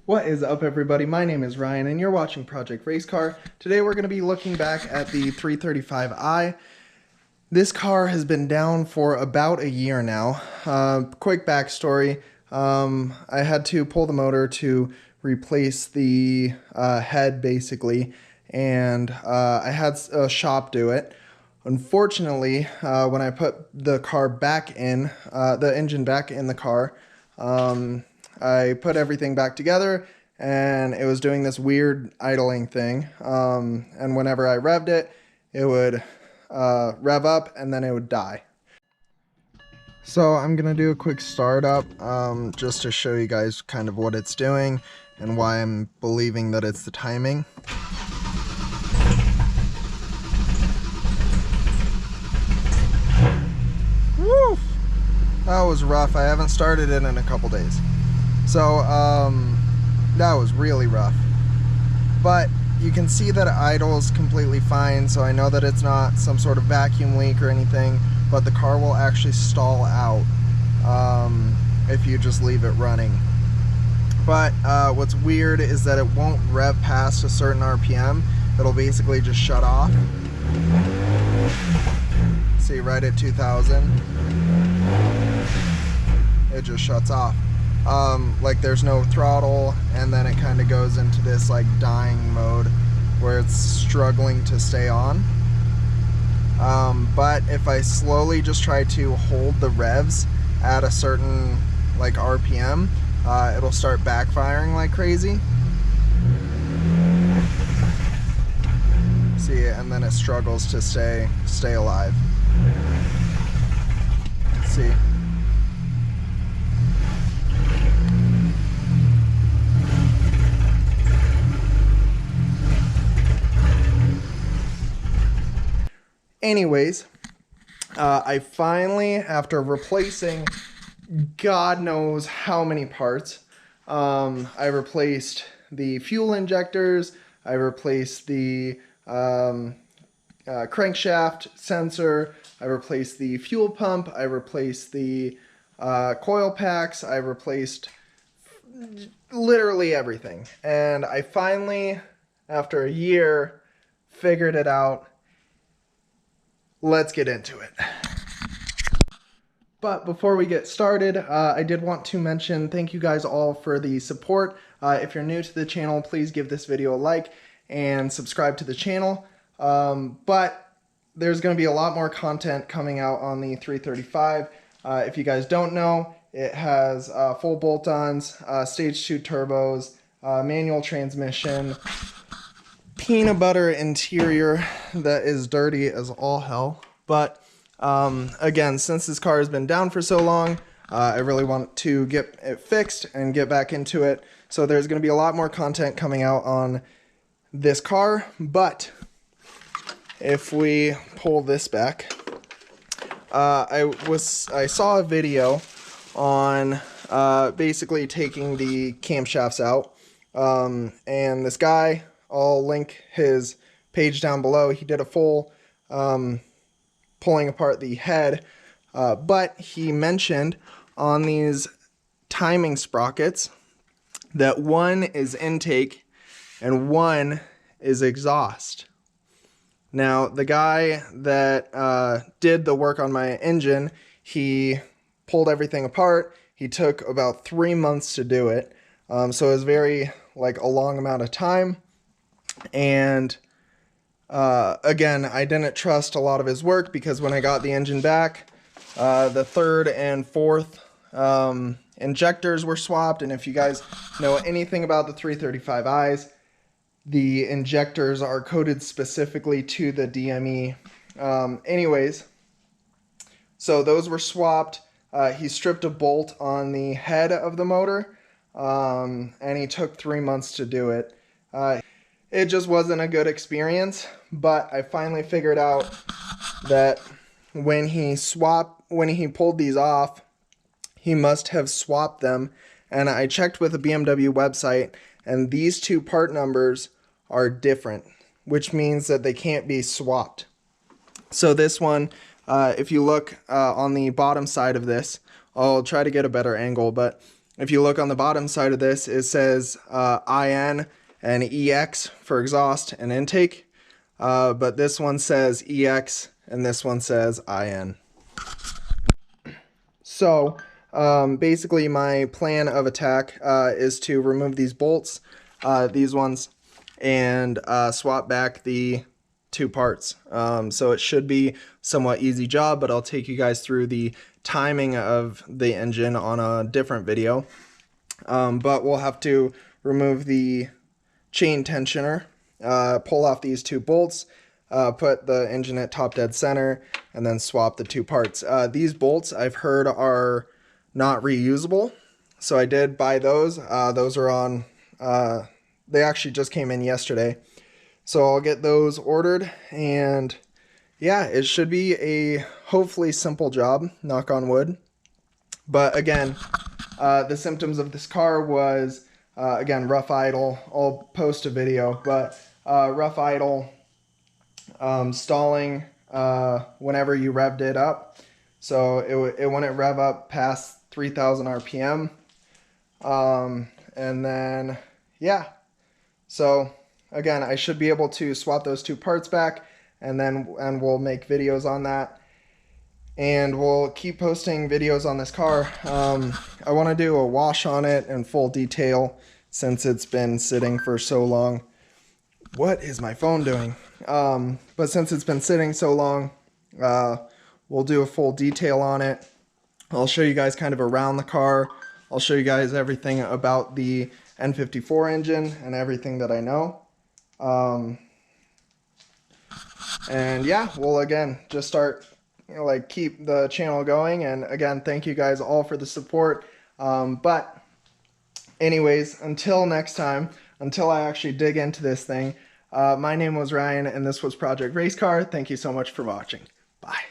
What is up, everybody? My name is Ryan and you're watching Project Race Car. Today we're going to be looking back at the 335i. This car has been down for about a year now. Quick backstory, I had to pull the motor to replace the head basically, and I had a shop do it. Unfortunately, when I put the car back in, the engine back in the car, I put everything back together and it was doing this weird idling thing. And whenever I revved it, it would rev up and then it would die. So I'm gonna do a quick startup just to show you guys kind of what it's doing and why I'm believing that it's the timing. Woo! That was rough. I haven't started it in a couple days. So that was really rough. But you can see that it idles completely fine, so I know that it's not some sort of vacuum leak or anything, but the car will actually stall out if you just leave it running. But what's weird is that it won't rev past a certain RPM. It'll basically just shut off. See, right at 2000, it just shuts off. Like there's no throttle, and then it kind of goes into this like dying mode where it's struggling to stay on. But if I slowly just try to hold the revs at a certain like RPM, it'll start backfiring like crazy. See, and then it struggles to stay alive. See. Anyways, I finally, after replacing God knows how many parts, I replaced the fuel injectors, I replaced the crankshaft sensor, I replaced the fuel pump, I replaced the coil packs, I replaced literally everything. And I finally, after a year, figured it out. Let's get into it. But before we get started, I did want to mention thank you guys all for the support. If you're new to the channel, please give this video a like and subscribe to the channel. But there's going to be a lot more content coming out on the 335. If you guys don't know, it has full bolt-ons, stage 2 turbos, manual transmission, peanut butter interior that is dirty as all hell. But again, since this car has been down for so long, I really want to get it fixed and get back into it. So there's going to be a lot more content coming out on this car. But if we pull this back, I saw a video on basically taking the camshafts out, and this guy, I'll link his page down below. He did a full pulling apart the head, but he mentioned on these timing sprockets that one is intake and one is exhaust. Now, the guy that did the work on my engine, he pulled everything apart. He took about 3 months to do it, so it was very like a long amount of time. And again, I didn't trust a lot of his work because when I got the engine back, the third and fourth injectors were swapped. And if you guys know anything about the 335i's, the injectors are coded specifically to the DME. Anyways, so those were swapped. He stripped a bolt on the head of the motor, and he took 3 months to do it. It just wasn't a good experience, but I finally figured out that when he pulled these off, he must have swapped them. And I checked with the BMW website, and these two part numbers are different, which means that they can't be swapped. So this one, if you look on the bottom side of this, I'll try to get a better angle, but if you look on the bottom side of this, it says IN and EX for exhaust and intake. But this one says EX and this one says IN. So basically my plan of attack is to remove these bolts, these ones, and swap back the two parts. So it should be somewhat easy job, but I'll take you guys through the timing of the engine on a different video. But we'll have to remove the chain tensioner, pull off these two bolts, put the engine at top dead center, and then swap the two parts. These bolts I've heard are not reusable, so I did buy those. Those are on, they actually just came in yesterday. So I'll get those ordered, and yeah, it should be a hopefully simple job, knock on wood. But again, the symptoms of this car was, again, rough idle. I'll post a video, but rough idle, stalling whenever you revved it up. So it wouldn't rev up past 3,000 RPM. And then, yeah. So again, I should be able to swap those two parts back, and we'll make videos on that. And we'll keep posting videos on this car. I want to do a wash on it in full detail since it's been sitting for so long. What is my phone doing? But since it's been sitting so long, we'll do a full detail on it. I'll show you guys kind of around the car. I'll show you guys everything about the N54 engine and everything that I know. And yeah, we'll again just start, like, keep the channel going. And again, thank you guys all for the support. But anyways, until next time, until I actually dig into this thing, my name was Ryan, and this was Project Race Car. Thank you so much for watching. Bye.